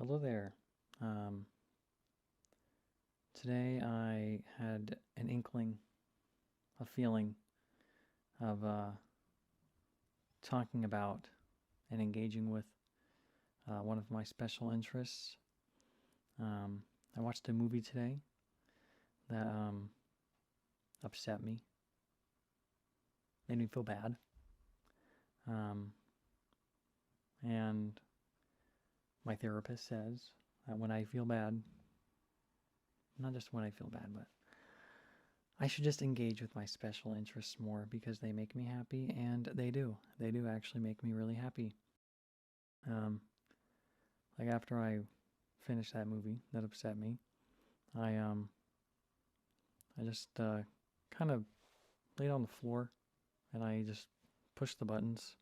Hello there. Um, Today I had an inkling, a feeling of talking about and engaging with one of my special interests. Um, I watched a movie today that upset me, made me feel bad, um, and my therapist says that when I feel bad, not just when I feel bad, but I should just engage with my special interests more because they make me happy, and they do. They do actually make me really happy. Um, like after I finished that movie that upset me, I um I just kind of laid on the floor and I just pushed the buttons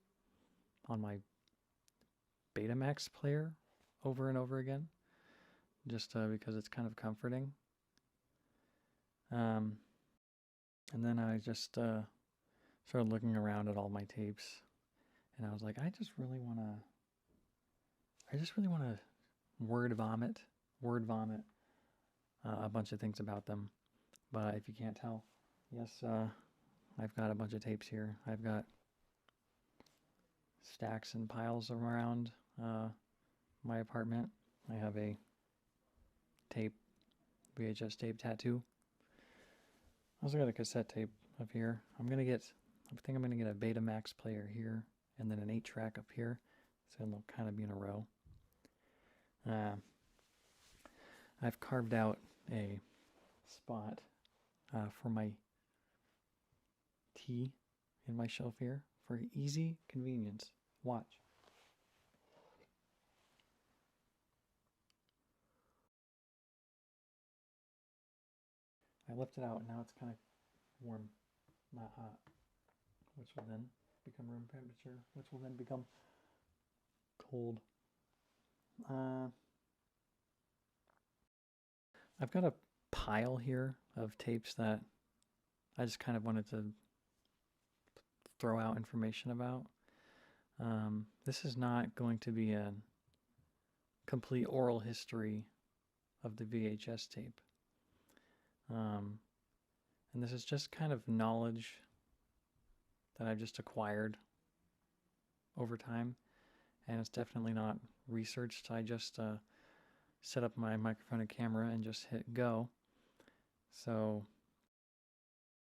on my Betamax player over and over again, just because it's kind of comforting. Um, and then I just started looking around at all my tapes, and I was like, I just really want to word vomit, word vomit a bunch of things about them. But if you can't tell, yes, I've got a bunch of tapes here. I've got stacks and piles around uh, my apartment. I have a tape, VHS tape tattoo. I also got a cassette tape up here. I think I'm gonna get a Betamax player here, and then an 8-track up here. So they'll kind of be in a row. Uh, I've carved out a spot for my tea in my shelf here for easy convenience. Watch. I left it out and now it's kind of warm, not hot, which will then become room temperature, which will then become cold. Uh, I've got a pile here of tapes that I just kind of wanted to throw out information about. This is not going to be a complete oral history of the VHS tape. Um, and this is just kind of knowledge that I've just acquired over time. And it's definitely not researched. I just set up my microphone and camera and just hit go. So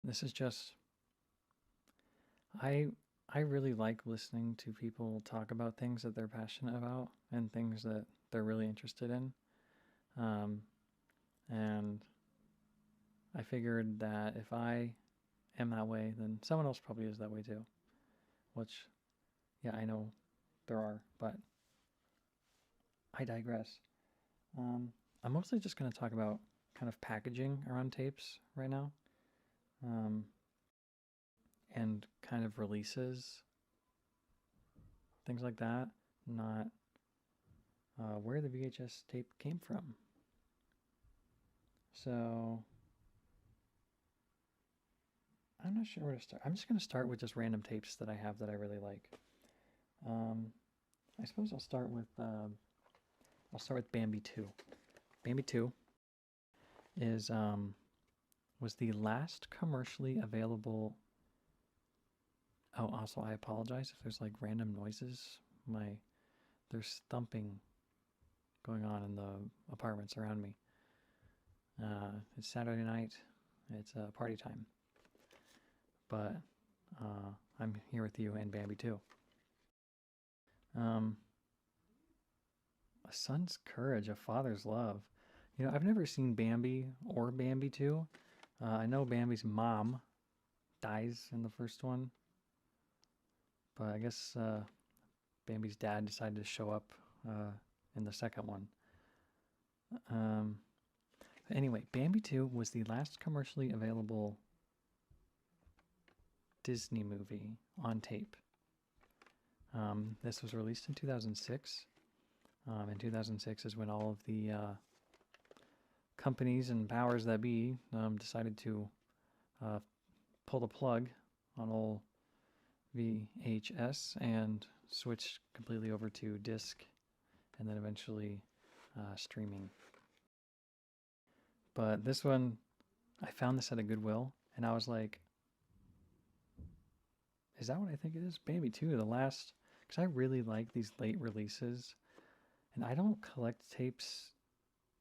this is just I I really like listening to people talk about things that they're passionate about and things that they're really interested in. Um, and I figured that if I am that way, then someone else probably is that way too. Which, yeah, I know there are, but I digress. I'm mostly just going to talk about kind of packaging around tapes right now, um, and kind of releases, things like that, not where the VHS tape came from. So I'm not sure where to start. I'm just going to start with just random tapes that I have that I really like. Um, I suppose I'll start with Bambi 2. Bambi 2 is was the last commercially available. Oh, also I apologize if there's like random noises. There's thumping going on in the apartments around me. It's Saturday night. It's party time. But I'm here with you and Bambi too. Um, a son's courage, a father's love. You know, I've never seen Bambi or Bambi 2. I know Bambi's mom dies in the first one, but I guess Bambi's dad decided to show up in the second one. Um, anyway, Bambi 2 was the last commercially available Disney movie on tape. This was released in 2006. In 2006 is when all of the companies and powers that be decided to uh, pull the plug on old VHS and switch completely over to disc, and then eventually streaming. But this one, I found this at a Goodwill, and I was like, is that what I think it is? Bambi 2, the last, because I really like these late releases, and I don't collect tapes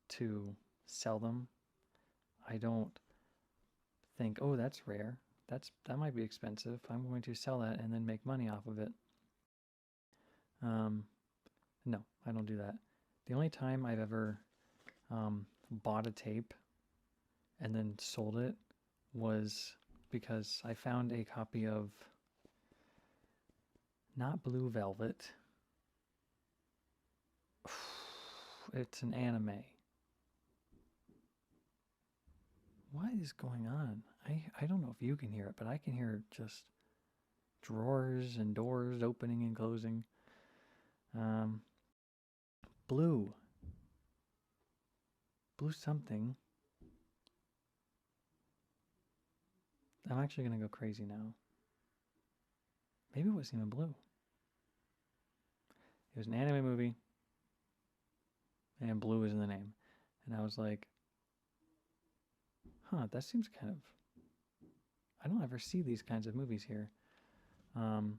to sell them. I don't think, oh, that's rare. That might be expensive. I'm going to sell that and then make money off of it. No, I don't do that. The only time I've ever bought a tape and then sold it was because I found a copy of not Blue Velvet. It's an anime. What is going on? I don't know if you can hear it, but I can hear just drawers and doors opening and closing. Blue something. I'm actually going to go crazy now. Maybe it wasn't even blue. It was an anime movie, and blue is in the name. And I was like, huh, that seems kind of... I don't ever see these kinds of movies here. And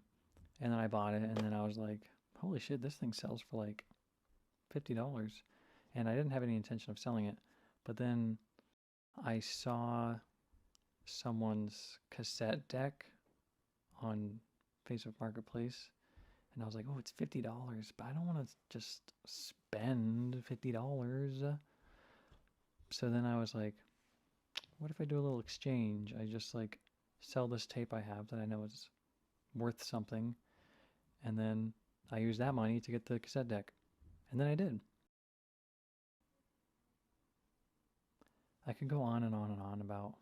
then I bought it, and then I was like, holy shit, this thing sells for like $50. And I didn't have any intention of selling it. But then I saw someone's cassette deck on Facebook Marketplace, and I was like, oh, it's $50, but I don't want to just spend $50. So then I was like, what if I do a little exchange? I just like sell this tape I have that I know is worth something, and then I use that money to get the cassette deck. And then I did. I could go on and on and on about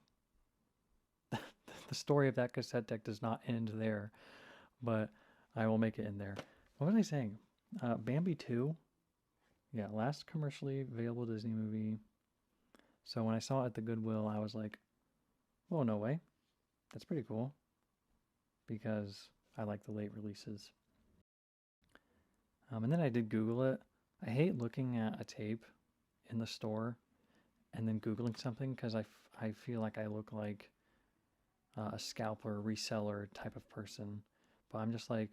the story of that cassette deck does not end there, but I will make it in there. What was I saying? Bambi 2. Yeah, last commercially available Disney movie. So when I saw it at the Goodwill, I was like, oh, no way. That's pretty cool. Because I like the late releases. And then I did Google it. I hate looking at a tape in the store and then Googling something because I feel like I look like a scalper, reseller type of person. But I'm just like,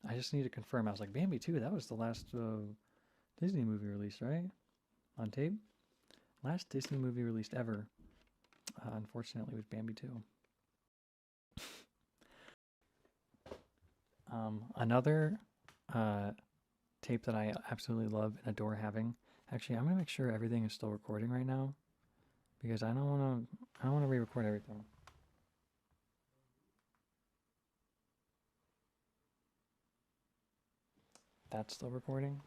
I just need to confirm. I was like, Bambi 2, that was the last Disney movie released, right? On tape? Last Disney movie released ever, unfortunately, was Bambi 2. Another tape that I absolutely love and adore having. Actually, I'm gonna make sure everything is still recording right now, because I don't want to re-record everything. That's still recording.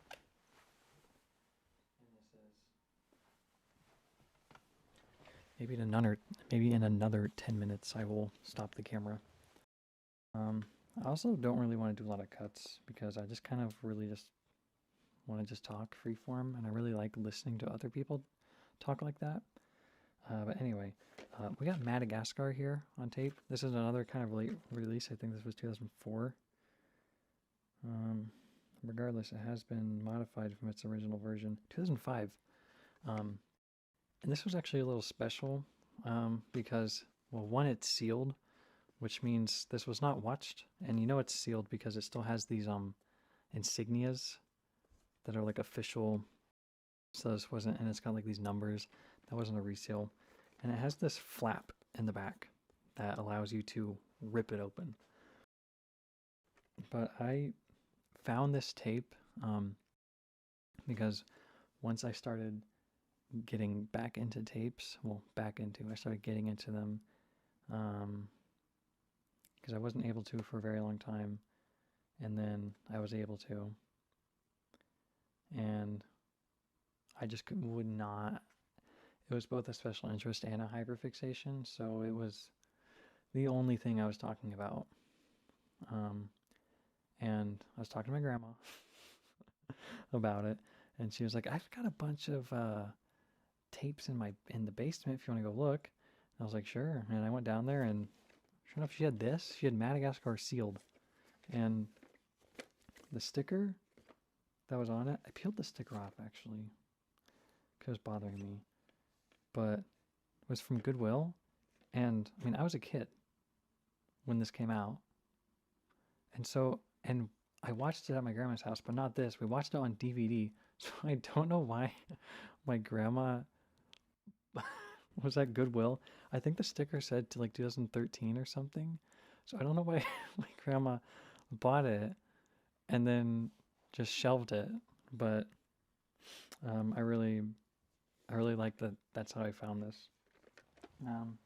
Maybe in another 10 minutes I will stop the camera. I also don't really want to do a lot of cuts because I just kind of really just want to just talk freeform, and I really like listening to other people talk like that. But anyway, we got Madagascar here on tape. This is another kind of late release. I think this was 2004. Regardless, it has been modified from its original version, 2005. And this was actually a little special because, well, one, it's sealed, which means this was not watched. And you know it's sealed because it still has these insignias that are like official. So this wasn't, and it's got like these numbers. That wasn't a reseal. And it has this flap in the back that allows you to rip it open. But I found this tape because once I started getting back into tapes, I started getting into them because I wasn't able to for a very long time, and then I was able to, and I just would not. It was both a special interest and a hyperfixation, so it was the only thing I was talking about. And I was talking to my grandma about it, and she was like, I've got a bunch of tapes in the basement if you want to go look. And I was like, sure. And I went down there, and sure enough, she had this. She had Madagascar sealed. And the sticker that was on it, I peeled the sticker off, actually. because it was bothering me. But it was from Goodwill. And I mean, I was a kid when this came out. And I watched it at my grandma's house, but not this. We watched it on DVD. So I don't know why my grandma was at Goodwill. I think the sticker said to like 2013 or something. So I don't know why my grandma bought it and then just shelved it. But I really like that. That's how I found this. Um,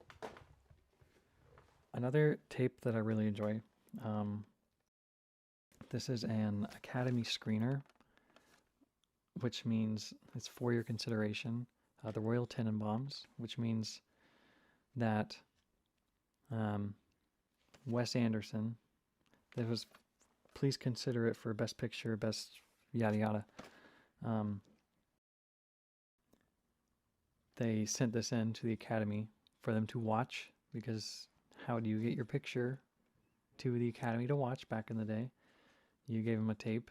Another tape that I really enjoy. This is an Academy screener, which means it's for your consideration. The Royal Tenenbaums, which means that Wes Anderson, that was, please consider it for Best Picture, Best yada yada. They sent this in to the Academy for them to watch, because how do you get your picture to the Academy to watch back in the day? You gave them a tape,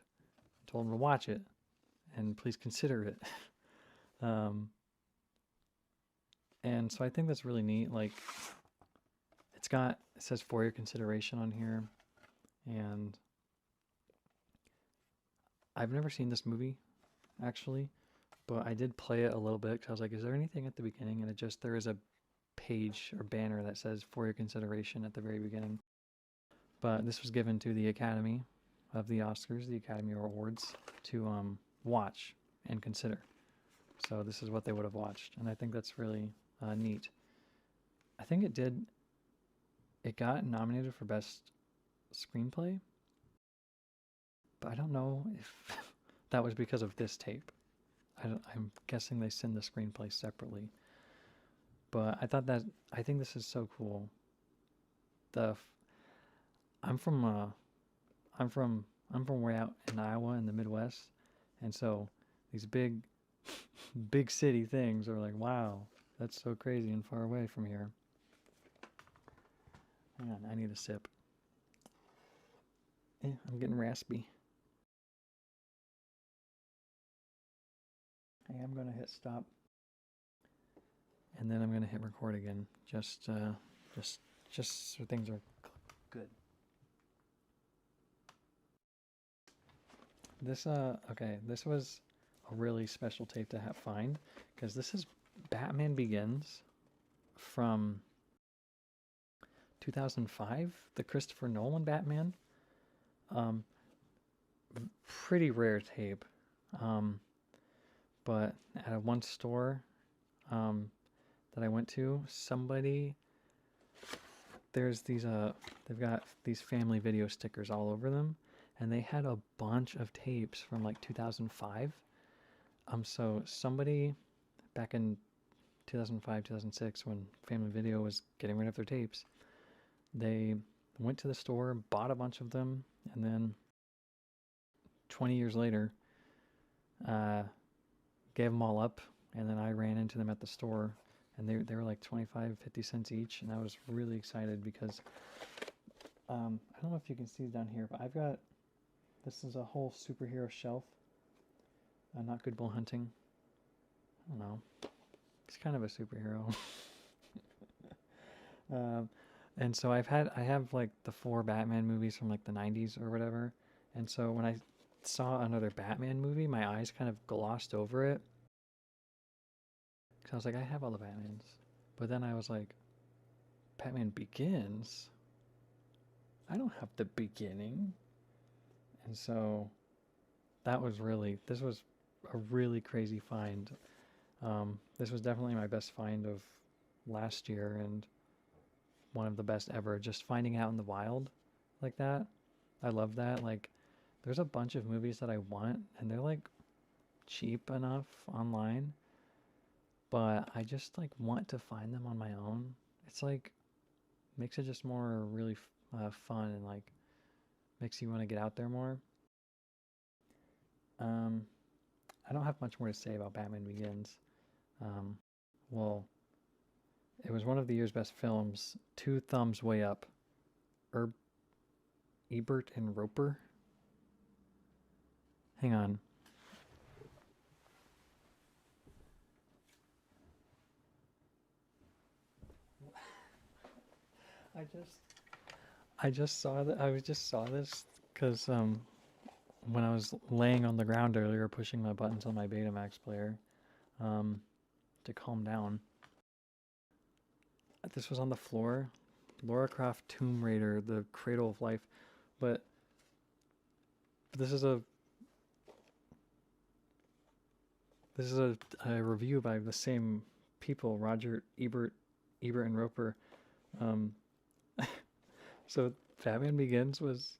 told them to watch it, and please consider it. And so I think that's really neat. Like, it says for your consideration on here, and I've never seen this movie, actually, but I did play it a little bit because I was like, is there anything at the beginning? And there is a page or banner that says for your consideration at the very beginning. But this was given to the Academy of the Oscars, the Academy Awards, to watch and consider. So this is what they would have watched, and I think that's really neat. I think it got nominated for Best Screenplay, but I don't know if that was because of this tape. I'm guessing they send the screenplay separately. But I think this is so cool. I'm from way out in Iowa in the Midwest, and so these big city things are like, wow, that's so crazy and far away from here. Hang on, I need a sip. I'm getting raspy. I am gonna hit stop, and then I'm gonna hit record again, just so things are good. This this was a really special tape to find, because this is Batman Begins from 2005, the Christopher Nolan Batman. Pretty rare tape, but at one store that I went to, there's these they've got these family video stickers all over them, and they had a bunch of tapes from like 2005. So somebody back in 2005, 2006, when Family Video was getting rid of their tapes, they went to the store, bought a bunch of them, and then 20 years later, gave them all up, and then I ran into them at the store, and they were like 25, 50 cents each, and I was really excited because I don't know if you can see down here, but this is a whole superhero shelf. Not Good Will Hunting. I don't know. He's kind of a superhero. And so I have like the 4 Batman movies from like the 90s or whatever. And so when I saw another Batman movie, my eyes kind of glossed over it. Because I was like, I have all the Batmans. But then I was like, Batman Begins? I don't have the beginning. And so this was a really crazy find. This was definitely my best find of last year, and one of the best ever. Just finding out in the wild like that. I love that. Like, there's a bunch of movies that I want, and they're like cheap enough online, but I just like want to find them on my own. It's like makes it just more really fun, and like makes you want to get out there more. I don't have much more to say about Batman Begins. Well, it was one of the year's best films. 2 thumbs way up. Ebert and Roper. Hang on. I just saw that. I just saw this because when I was laying on the ground earlier, pushing my buttons on my Betamax player, um, to calm down. This was on the floor. Lara Croft Tomb Raider: The Cradle of Life, but this is a review by the same people, Roger Ebert and Roper. Um, so Batman Begins was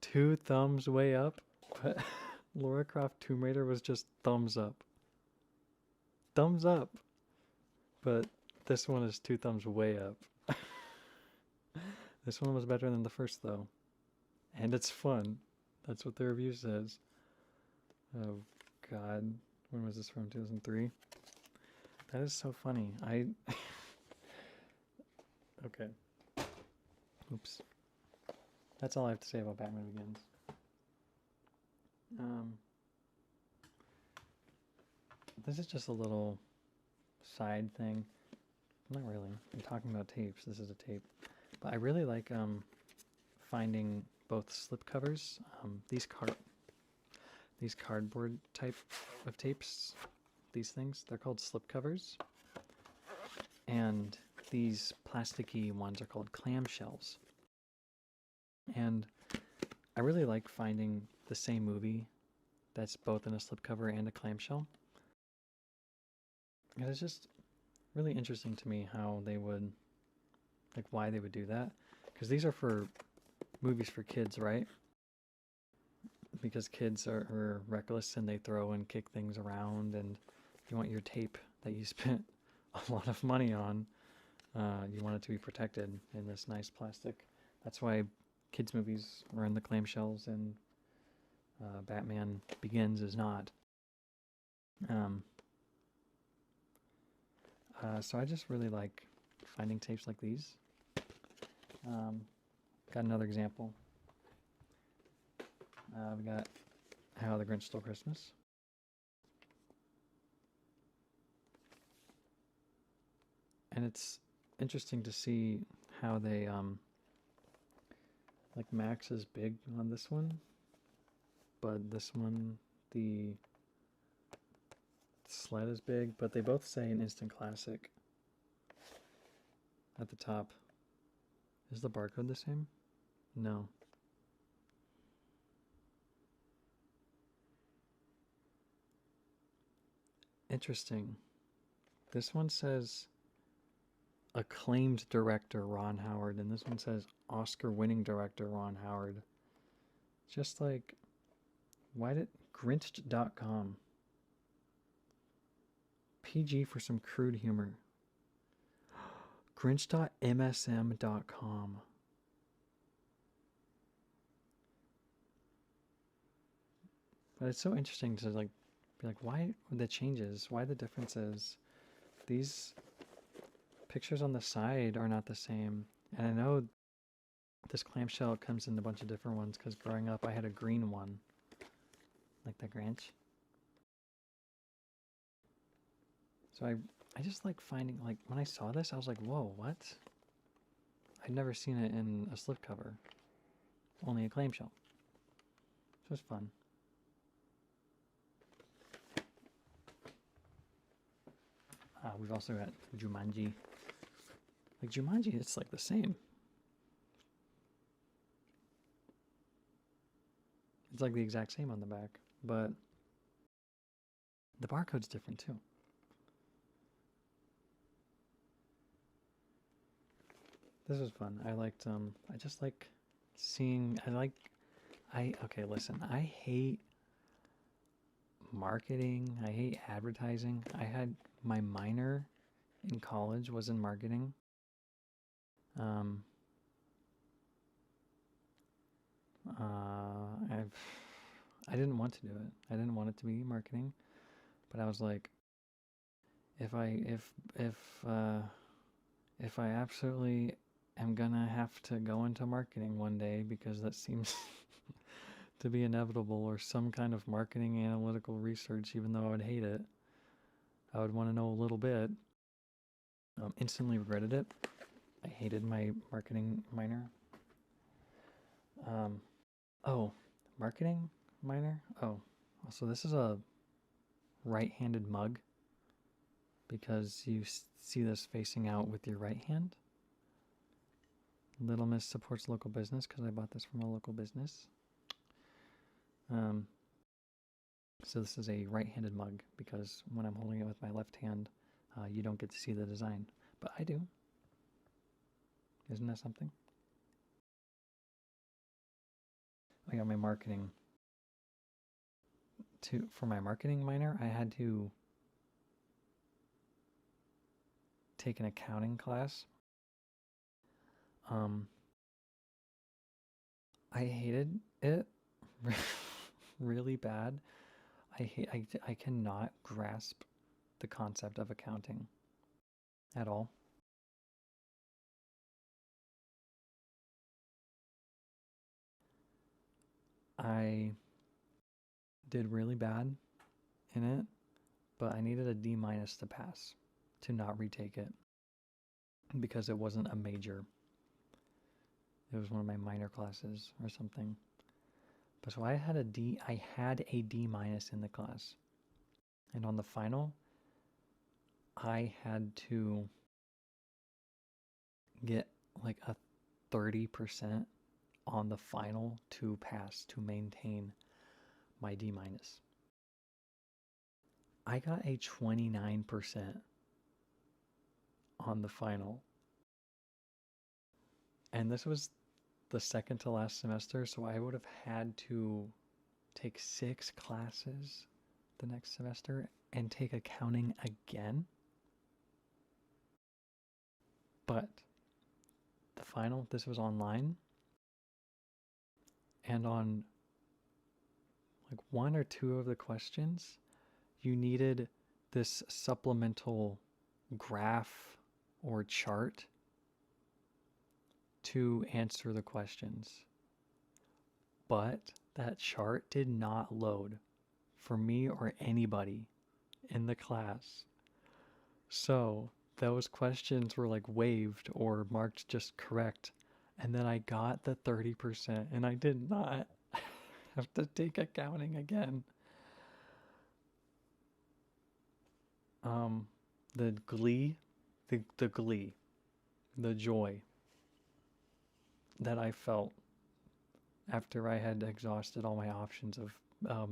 2 thumbs way up, but Lara Croft Tomb Raider was just thumbs up. Thumbs up. But this one is 2 thumbs way up. This one was better than the first, though. And it's fun. That's what the review says. Oh, God. When was this from? 2003? That is so funny. Okay. Oops. That's all I have to say about Batman Begins. This is just a little side thing. Not really. I'm talking about tapes. This is a tape. But I really like finding both slipcovers. These cardboard type of tapes. These things, they're called slipcovers. And these plasticky ones are called clamshells. And I really like finding the same movie that's both in a slipcover and a clamshell. And it's just really interesting to me how they would, like, why they would do that. Because these are for movies for kids, right? Because kids are reckless and they throw and kick things around, and you want your tape that you spent a lot of money on, you want it to be protected in this nice plastic. That's why kids' movies are in the clamshells and Batman Begins is not. So I just really like finding tapes like these. Got another example. We got How the Grinch Stole Christmas. And it's interesting to see how they, like, Max is big on this one, but this one, the sled is big, but they both say an instant classic at the top. Is the barcode the same? No. Interesting. This one says acclaimed director Ron Howard, and this one says Oscar-winning director Ron Howard. Just like, why did Grinch.com? PG for some crude humor. Grinch.msm.com. But it's so interesting to be like, why the changes? Why the differences? These pictures on the side are not the same. And I know this clamshell comes in a bunch of different ones because growing up I had a green one. Like the Grinch. So I just like finding, like, when I saw this, I was like, whoa, what? I'd never seen it in a slipcover. Only a clamshell. So it was fun. We've also got Jumanji. Like, Jumanji, it's like the same. It's like the exact same on the back, but the barcode's different too. This was fun. I just like seeing, okay, listen, I hate marketing. I hate advertising. My minor in college was in marketing. I didn't want to do it. I didn't want it to be marketing, but I was like, if I absolutely am gonna have to go into marketing one day because that seems to be inevitable, or some kind of marketing analytical research, even though I would hate it, I would want to know a little bit. Instantly regretted it. I hated my marketing minor. Oh, marketing minor? Oh, so this is a right-handed mug because you see this facing out with your right hand. Little Miss supports local business because I bought this from a local business. So this is a right-handed mug because when I'm holding it with my left hand, you don't get to see the design, but I do. Isn't that something? I got my marketing. For my marketing minor, I had to take an accounting class. I hated it really bad. I cannot grasp the concept of accounting at all. I did really bad in it, but I needed a D minus to pass, to not retake it, because it wasn't a major. It was one of my minor classes or something. But so I had a D minus in the class. And on the final, I had to get like a 30% on the final to pass, to maintain my D minus. I got a 29% on the final. And this was the second to last semester, so I would have had to take 6 classes the next semester and take accounting again. But the final, this was online, and on like 1 or 2 of the questions, you needed this supplemental graph or chart to answer the questions. But that chart did not load for me or anybody in the class. So those questions were like waived or marked just correct. And then I got the 30% and I did not have to take accounting again. The glee, the joy that I felt after I had exhausted all my options of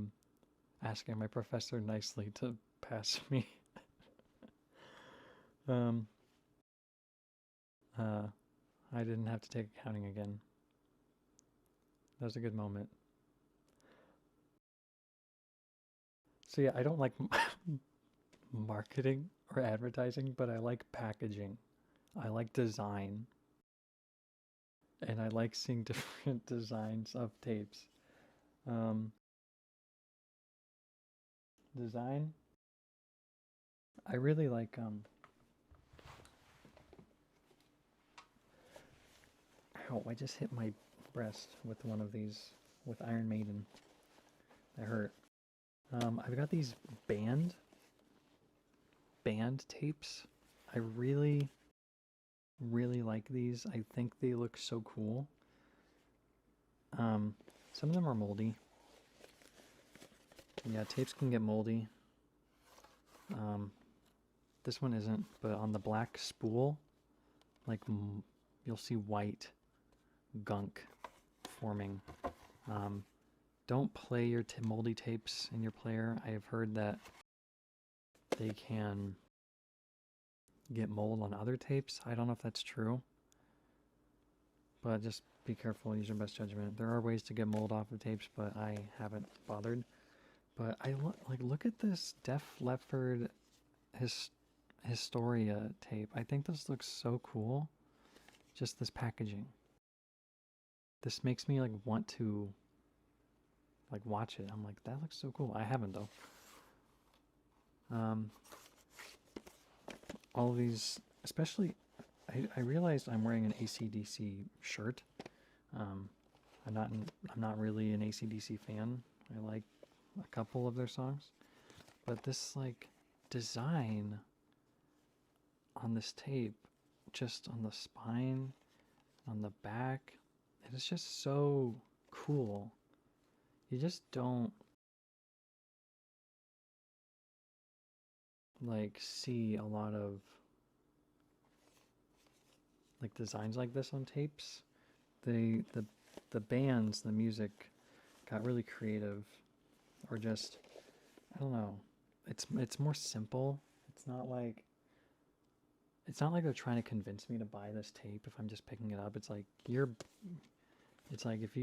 asking my professor nicely to pass me. I didn't have to take accounting again. That was a good moment. So yeah, I don't like marketing or advertising, but I like packaging. I like design. And I like seeing different designs of tapes. Design. I really like ow, I just hit my breast with one of these with Iron Maiden. That hurt. I've got these band tapes. I really like these. I think they look so cool. Some of them are moldy. Yeah, tapes can get moldy. This one isn't, but on the black spool, like you'll see white gunk forming. Don't play your moldy tapes in your player. I have heard that they can get mold on other tapes. I don't know if that's true, but just be careful. Use your best judgment. There are ways to get mold off of tapes, but I haven't bothered. But I look at this Def Leppard Historia tape. I think this looks so cool. Just this packaging. This makes me like want to like watch it. I'm like, that looks so cool. I haven't though. All of these, especially, I realized I'm wearing an AC/DC shirt. I'm not really an AC/DC fan. I like a couple of their songs, but this like design on this tape just on the spine, on the back. It is just so cool. You just don't like see a lot of like designs like this on tapes. The bands, the music got really creative, or just I don't know. It's more simple. It's not like they're trying to convince me to buy this tape if I'm just picking it up. It's like if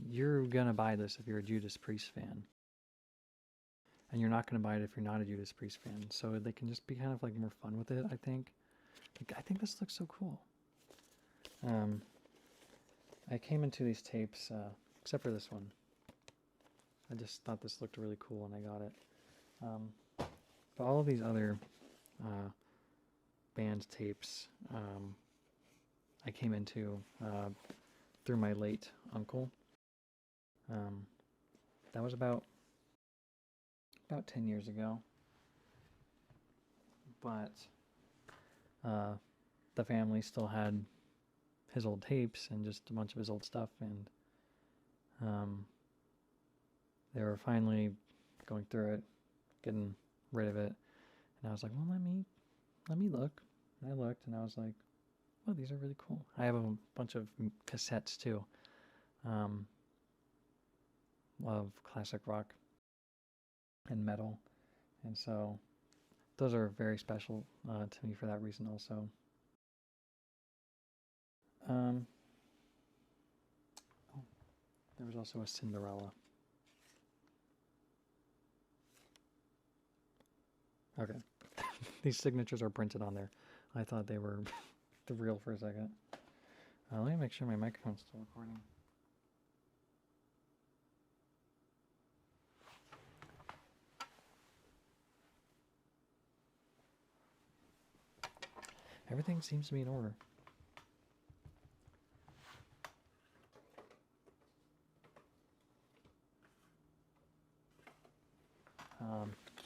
you're gonna buy this if you're a Judas Priest fan, and you're not gonna buy it if you're not a Judas Priest fan. So they can just be kind of like more fun with it. I think. Like, I think this looks so cool. I came into these tapes, except for this one. I just thought this looked really cool and I got it. But all of these other band tapes I came into through my late uncle. That was about 10 years ago. But the family still had his old tapes and just a bunch of his old stuff, and they were finally going through it, getting rid of it, and I was like, well, let me look. And I looked, and I was like, oh, these are really cool. I have a bunch of cassettes too, of classic rock and metal, and so those are very special to me for that reason also. Oh, there was also a Cinderella. Okay. These signatures are printed on there. I thought they were the real for a second. Let me make sure my microphone's still recording. Everything seems to be in order.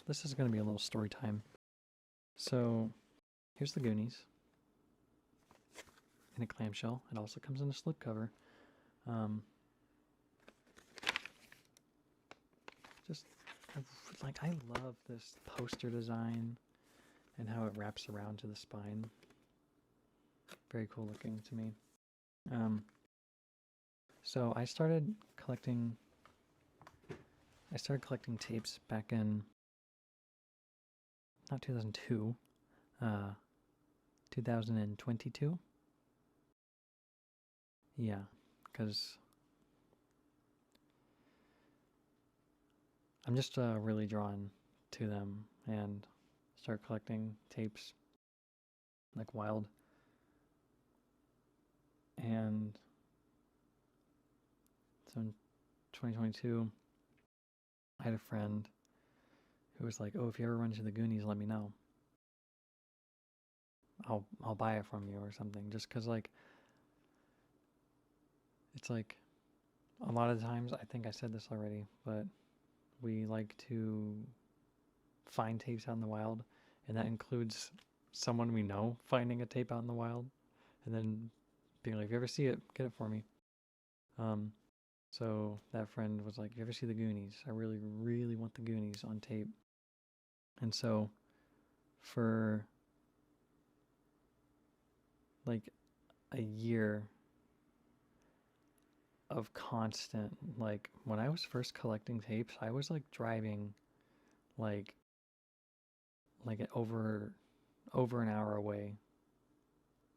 This is going to be a little story time. So, here's the Goonies in a clamshell. It also comes in a slipcover. I love this poster design and how it wraps around to the spine. Very cool looking to me. So I started collecting tapes back in not 2002, 2022. Yeah, because I'm just really drawn to them and start collecting tapes like wild. And so in 2022, I had a friend who was like, "Oh, if you ever run into the Goonies, let me know. I'll buy it from you or something." Just because like it's like a lot of times, I think I said this already, but we like to find tapes out in the wild, and that includes someone we know finding a tape out in the wild, and then being like, "If you ever see it, get it for me." So that friend was like, "You ever see the Goonies? I really, really want the Goonies on tape." And so for like a year of constant, like when I was first collecting tapes, I was like driving like over an hour away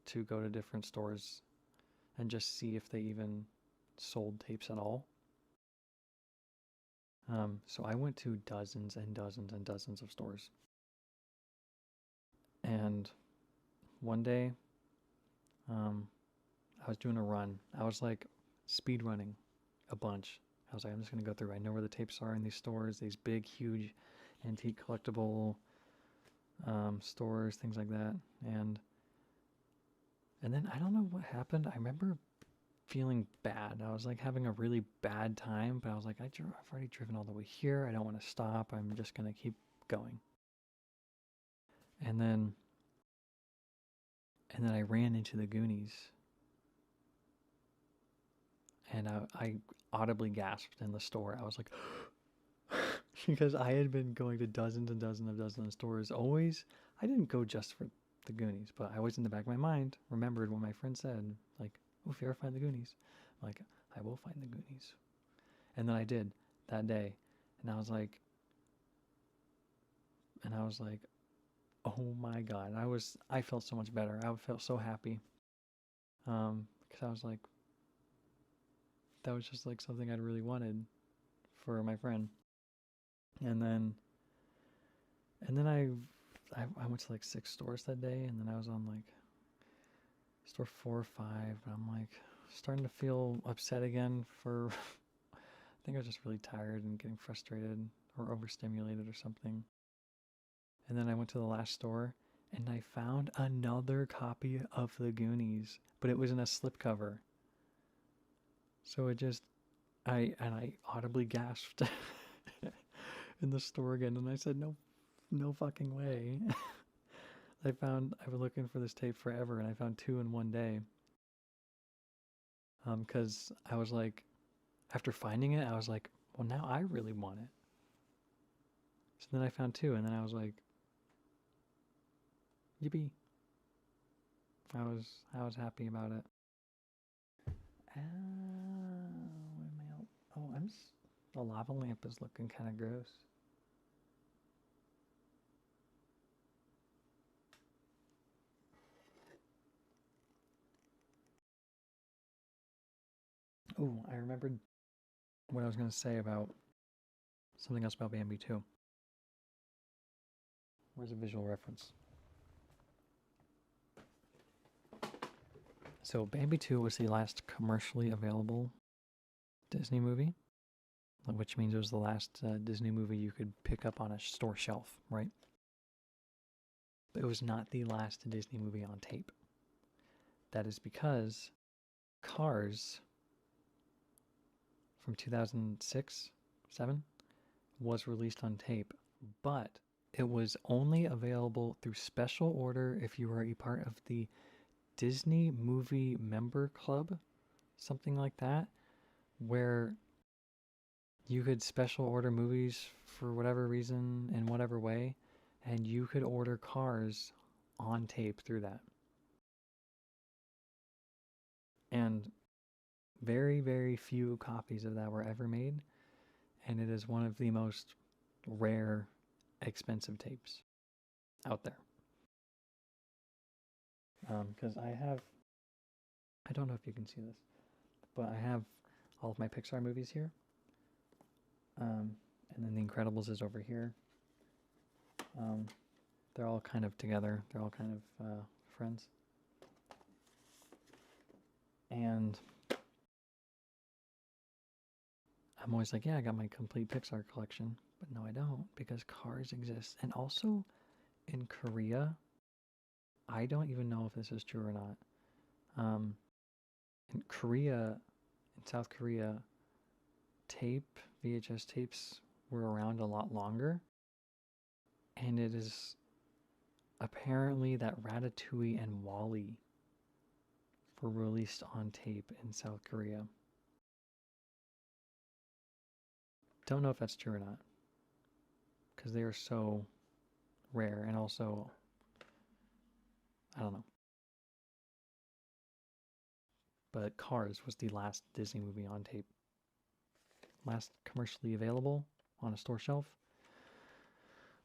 to go to different stores and just see if they even sold tapes at all. So I went to dozens and dozens and dozens of stores. And one day, I was doing a run. I was like speed running a bunch. I was like, I'm just going to go through. I know where the tapes are in these stores, these big, huge antique collectible stores, things like that. And then I don't know what happened. I remember feeling bad. I was like having a really bad time, but I was like, I've already driven all the way here. I don't want to stop. I'm just going to keep going. And then And then I ran into the Goonies, and I audibly gasped in the store. I was like, because I had been going to dozens and dozens of stores. Always, I didn't go just for the Goonies, but I always in the back of my mind remembered what my friend said, like, "Oh, if you ever find the Goonies," I'm like, I will find the Goonies. And then I did that day, and I was like, oh my God, I felt so much better. I felt so happy, because I was like, that was just like something I'd really wanted for my friend. And then I went to like 6 stores that day, and then I was on like store 4 or 5, and I'm like starting to feel upset again for I think I was just really tired and getting frustrated or overstimulated or something. And then I went to the last store, and I found another copy of the Goonies, but it was in a slipcover. So I audibly gasped in the store again, and I said, no fucking way. I've been looking for this tape forever, and I found 2 in one day. Because I was like, after finding it, I was like, well, now I really want it. So then I found 2, and then I was like, yippee. I was happy about it. Oh, the lava lamp is looking kind of gross. Oh, I remembered what I was going to say about something else about Bambi 2. Where's a visual reference? So Bambi 2 was the last commercially available Disney movie, which means it was the last Disney movie you could pick up on a store shelf, right? But it was not the last Disney movie on tape. That is because Cars from 2006, 7 was released on tape, but it was only available through special order if you were a part of the Disney Movie Member Club, something like that, where you could special order movies for whatever reason in whatever way, and you could order Cars on tape through that. And very, very few copies of that were ever made, and it is one of the most rare, expensive tapes out there. Because I don't know if you can see this, but I have all of my Pixar movies here. And then The Incredibles is over here. They're all kind of together. They're all kind of friends. And I'm always like, yeah, I got my complete Pixar collection. But no, I don't, because Cars exists. And also in Korea, I don't even know if this is true or not. In Korea, in South Korea, VHS tapes were around a lot longer. And it is apparently that Ratatouille and WALL-E were released on tape in South Korea. Don't know if that's true or not, because they are so rare, and also, I don't know. But Cars was the last Disney movie on tape. Last commercially available on a store shelf.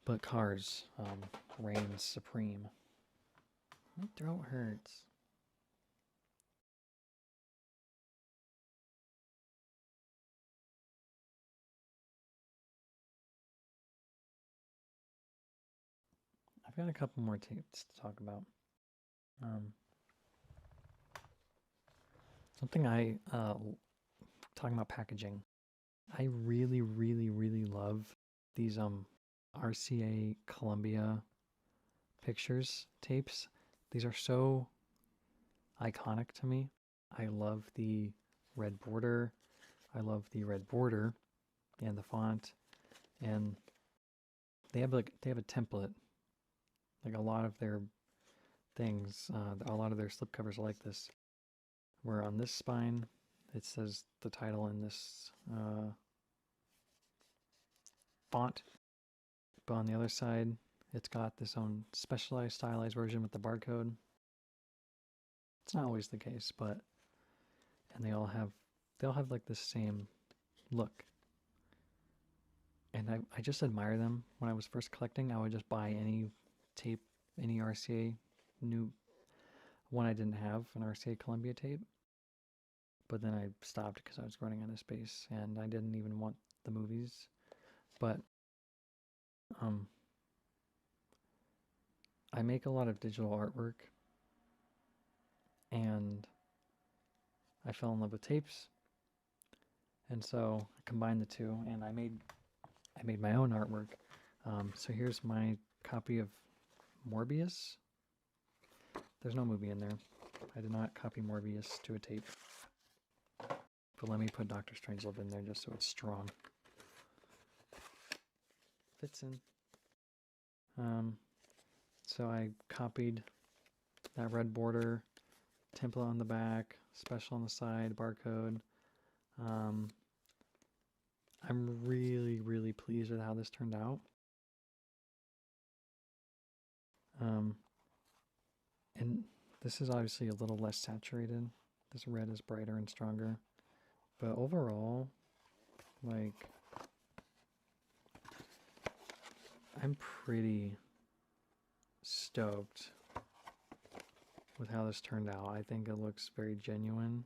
But Cars reigns supreme. My throat hurts. I've got a couple more tapes to talk about. Something talking about packaging. I really, really, really love these RCA Columbia Pictures tapes. These are so iconic to me. I love the red border. I love the red border and the font, and they have a template. Like a lot of their things. A lot of their slipcovers are like this, where on this spine it says the title in this font, but on the other side it's got this own specialized, stylized version with the barcode. It's not always the case, but and they all have like the same look. And I just admire them. When I was first collecting, I would just buy any tape, any RCA new one. I didn't have an RCA Columbia tape, but then I stopped because I was running out of space and I didn't even want the movies. But I make a lot of digital artwork, and I fell in love with tapes, and so I combined the two, and I made my own artwork. So here's my copy of Morbius. There's no movie in there. I did not copy Morbius to a tape. But let me put Doctor Strangelove in there just so it's strong. Fits in. So I copied that red border, template on the back, special on the side, barcode. I'm really, really pleased with how this turned out. And this is obviously a little less saturated. This red is brighter and stronger. But overall, like, I'm pretty stoked with how this turned out. I think it looks very genuine.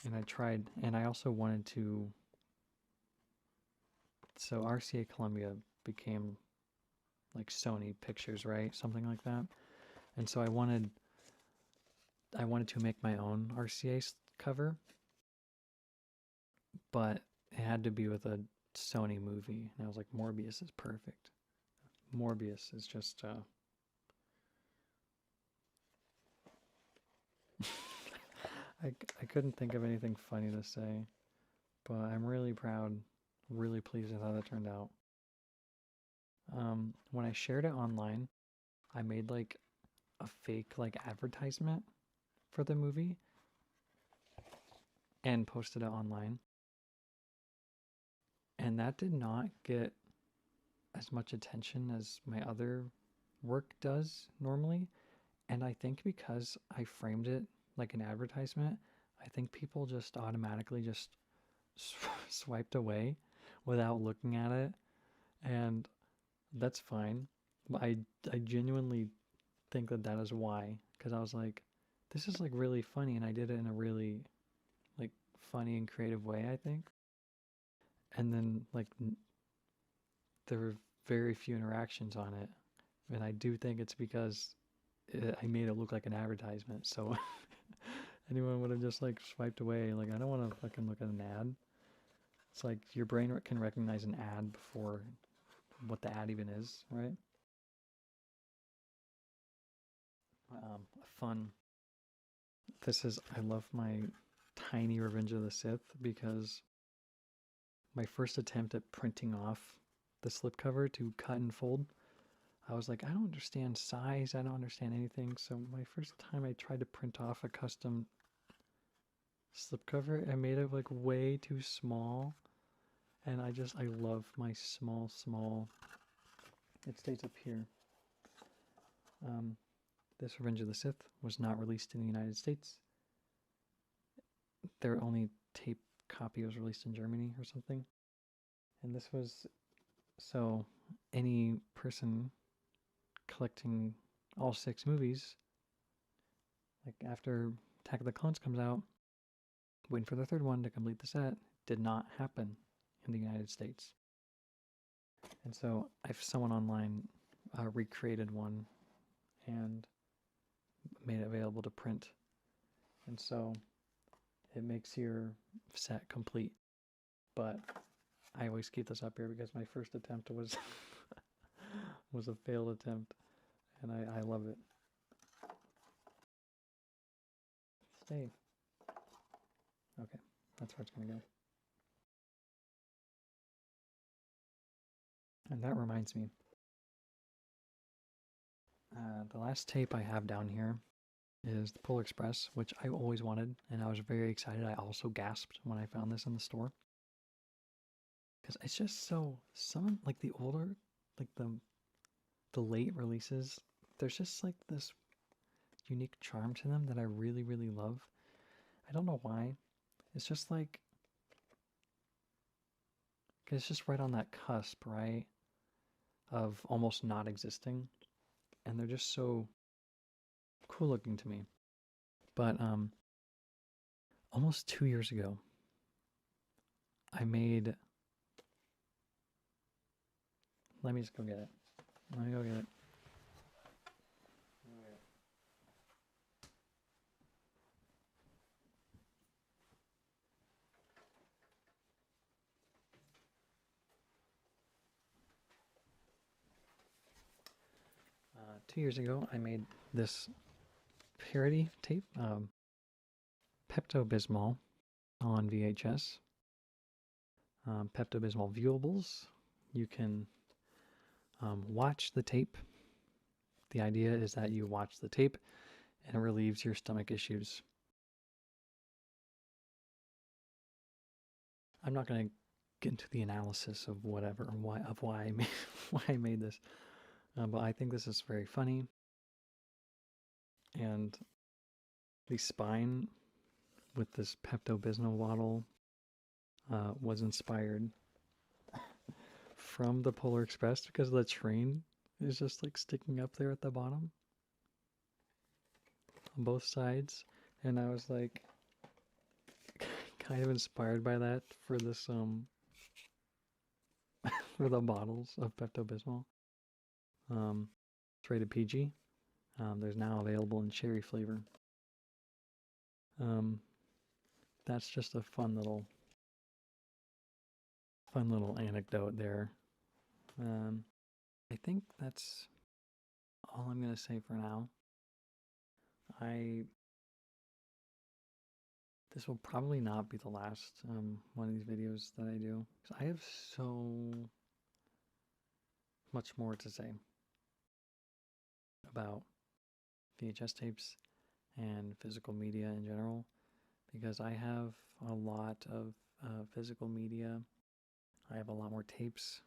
And I tried, and I also wanted to, so RCA Columbia became like Sony Pictures, right? Something like that. And so I wanted to make my own RCA cover, but it had to be with a Sony movie. And I was like, Morbius is perfect. Morbius is just I couldn't think of anything funny to say, but I'm really proud, really pleased with how that turned out. When I shared it online, I made like a fake like advertisement for the movie and posted it online. And that did not get as much attention as my other work does normally. And I think because I framed it like an advertisement, I think people just automatically just swiped away without looking at it. And that's fine. But I genuinely think that is why. Because I was like, this is like really funny. And I did it in a really like funny and creative way, I think. And then like there were very few interactions on it. And I do think it's because I made it look like an advertisement. So anyone would have just like swiped away. Like, I don't want to fucking look at an ad. It's like your brain can recognize an ad before what the ad even is, right? Fun. I love my tiny Revenge of the Sith because my first attempt at printing off the slipcover to cut and fold, I was like, I don't understand size. I don't understand anything. So my first time I tried to print off a custom slipcover, I made it like way too small. And I love my small. It stays up here. This Revenge of the Sith was not released in the United States. Their only tape copy was released in Germany or something. And this was, so any person collecting all 6 movies, like after Attack of the Clones comes out, waiting for the 3rd one to complete the set, did not happen in the United States. And so someone online recreated one and made it available to print. And so it makes your set complete. But I always keep this up here because my first attempt was was a failed attempt, and I love it. Stay. Okay, that's where it's gonna go. And that reminds me, The last tape I have down here is the Polar Express, which I always wanted, and I was very excited. I also gasped when I found this in the store because it's just so some like the older, like the late releases. There's just like this unique charm to them that I really really love. I don't know why. It's just like 'cause it's just right on that cusp, right, of almost not existing, and they're just so cool looking to me. But almost 2 years ago, I made. Let me just go get it. Let me go get it. 2 years ago, I made this parody tape, Pepto Bismol on VHS. Pepto Bismol viewables. You can watch the tape. The idea is that you watch the tape and it relieves your stomach issues. I'm not going to get into the analysis of whatever, why I made, why I made this, but I think this is very funny. And the spine with this Pepto Bismol bottle was inspired from the Polar Express because the train is just like sticking up there at the bottom on both sides, and I was like kind of inspired by that for this for the bottles of Pepto Bismol. It's rated PG. There's now available in cherry flavor. That's just a fun little anecdote there. I think that's all I'm gonna say for now. This will probably not be the last one of these videos that I do, because I have so much more to say about VHS tapes and physical media in general, because I have a lot of physical media. I have a lot more tapes,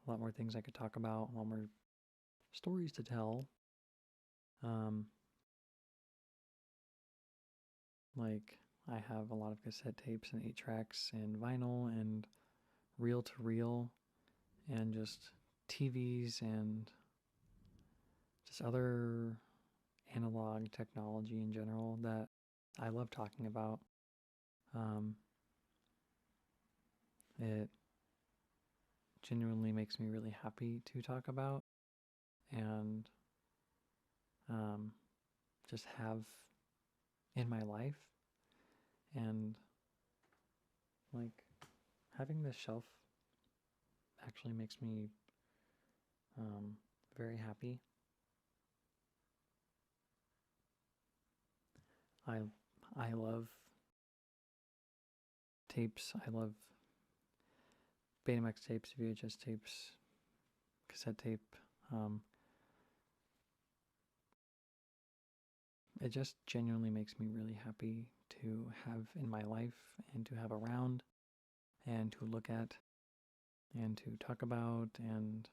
a lot more things I could talk about, a lot more stories to tell. Like, I have a lot of cassette tapes and 8-tracks and vinyl and reel to reel and just TVs and just other analog technology in general that I love talking about. It genuinely makes me really happy to talk about and just have in my life. And like having this shelf actually makes me very happy. I love tapes. I love Betamax tapes, VHS tapes, cassette tape. It just genuinely makes me really happy to have in my life and to have around and to look at and to talk about, and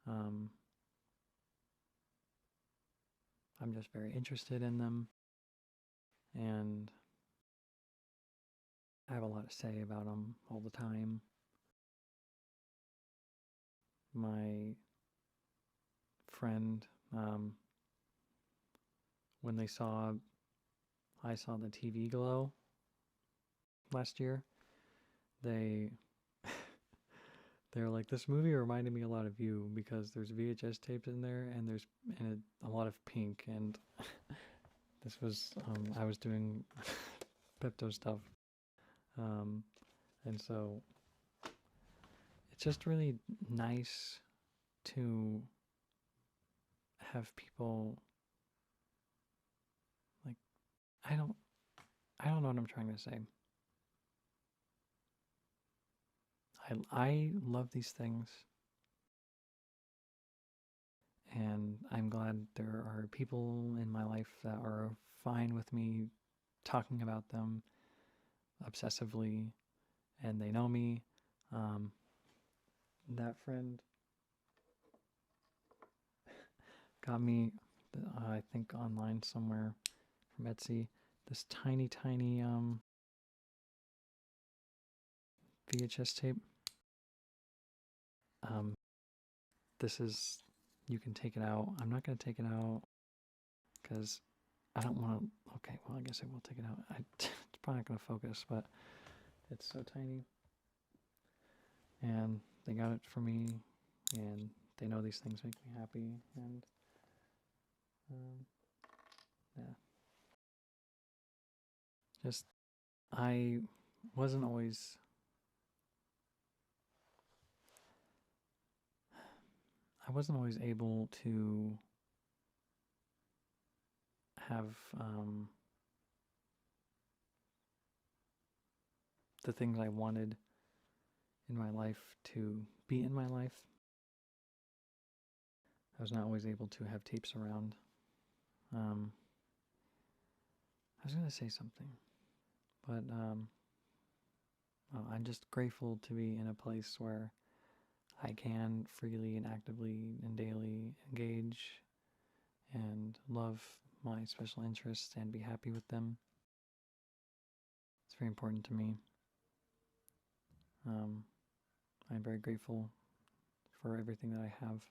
I'm just very interested in them, and I have a lot to say about them all the time. My friend, when I saw the TV Glow last year, they they're like, this movie reminded me a lot of you because there's VHS tapes in there and there's a lot of pink, and this was I was doing Pepto stuff, and so it's just really nice to have people like I don't know what I'm trying to say. I love these things, And I'm glad there are people in my life that are fine with me talking about them obsessively, and they know me. Um, that friend got me, I think online somewhere from Etsy, this tiny VHS tape. Um, this is, you can take it out. I'm not going to take it out because I don't want to. Okay, well, I guess I will take it out. It's probably not going to focus, but it's so tiny. And they got it for me, and they know these things make me happy. And yeah, just I wasn't always. I wasn't always able to have the things I wanted in my life to be in my life. I was not always able to have tapes around. I was going to say something, but well, I'm just grateful to be in a place where I can freely and actively and daily engage and love my special interests and be happy with them. It's very important to me. I'm very grateful for everything that I have.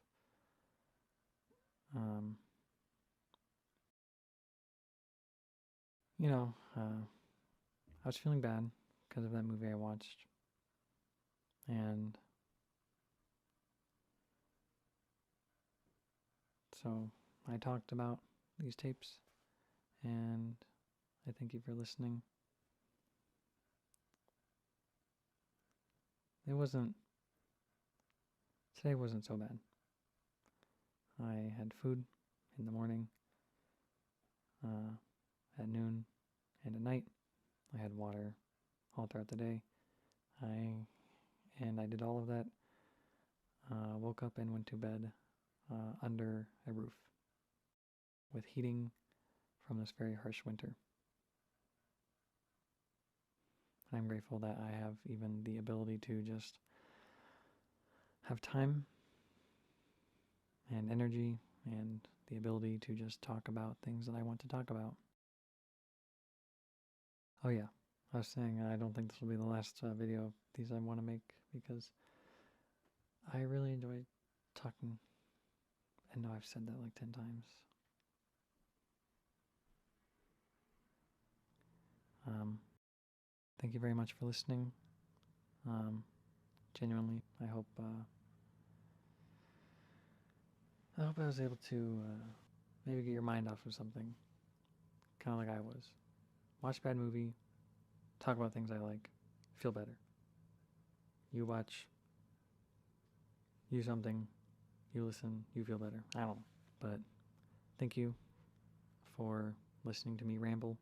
You know, I was feeling bad because of that movie I watched. And so I talked about these tapes, and I thank you for listening. Today wasn't so bad. I had food in the morning, at noon, and at night. I had water all throughout the day. I did all of that. Woke up and went to bed under a roof with heating from this very harsh winter. And I'm grateful that I have even the ability to just have time and energy and the ability to just talk about things that I want to talk about. Oh yeah, I was saying I don't think this will be the last video of these I want to make because I really enjoy talking. I know I've said that like 10 times. Thank you very much for listening. Genuinely, I hope I was able to maybe get your mind off of something, kind of like I was. Watch a bad movie, talk about things I like, feel better. You watch, you something, you listen, you feel better. I don't know. But thank you for listening to me ramble.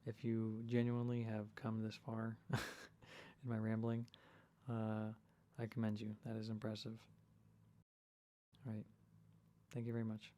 If you genuinely have come this far in my rambling, I commend you. That is impressive. All right. Thank you very much.